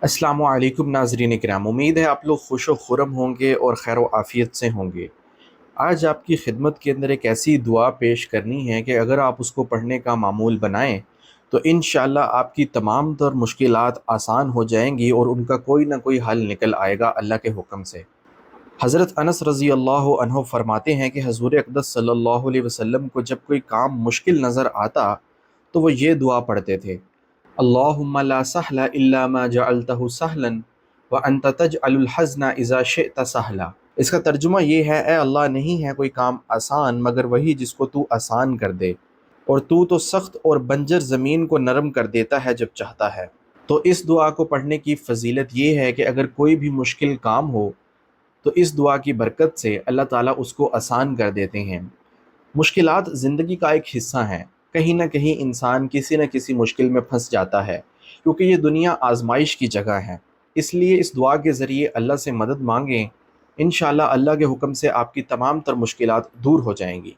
अस्सलामु अलैकुम नाज़रीन किराम, उम्मीद है आप लोग खुश व खुरम होंगे और खैर व आफ़ियत से होंगे। आज आपकी खिदमत के अंदर एक ऐसी दुआ पेश करनी है कि अगर आप उसको पढ़ने का मामूल बनाएं तो इंशाअल्लाह आपकी तमाम तर मुश्किलात आसान हो जाएंगी और उनका कोई ना कोई हल निकल आएगा अल्लाह के हुक्म से। हज़रत अनस रज़ी अल्लाह अन्हु फरमाते हैं कि हज़ूर अक़दस सल्लल्लाहु अलैहि वसल्लम को जब कोई काम मुश्किल नज़र आता तो वो ये दुआ पढ़ते थे, अल्लाहुम्मा ला सहला इल्ला मा जअलतहु सहलन व अंत तजअलुल हज़्न इज़ा शिअत सहला। इसका तर्जुमा ये है, ए अल्लाह, नहीं है कोई काम आसान मगर वही जिसको तू आसान कर दे, और तू तो सख्त और बंजर ज़मीन को नरम कर देता है जब चाहता है। तो इस दुआ को पढ़ने की फ़जीलत ये है कि अगर कोई भी मुश्किल काम हो तो इस दुआ की बरकत से अल्लाह ताला उसको आसान कर देते हैं। मुश्किलात ज़िंदगी का एक हिस्सा हैं। कहीं न कहीं इंसान किसी न किसी मुश्किल में फंस जाता है, क्योंकि ये दुनिया आजमाइश की जगह है। इसलिए इस दुआ के ज़रिए अल्लाह से मदद मांगें, इंशाअल्लाह अल्लाह के हुक्म से आपकी तमाम तर मुश्किलात दूर हो जाएंगी।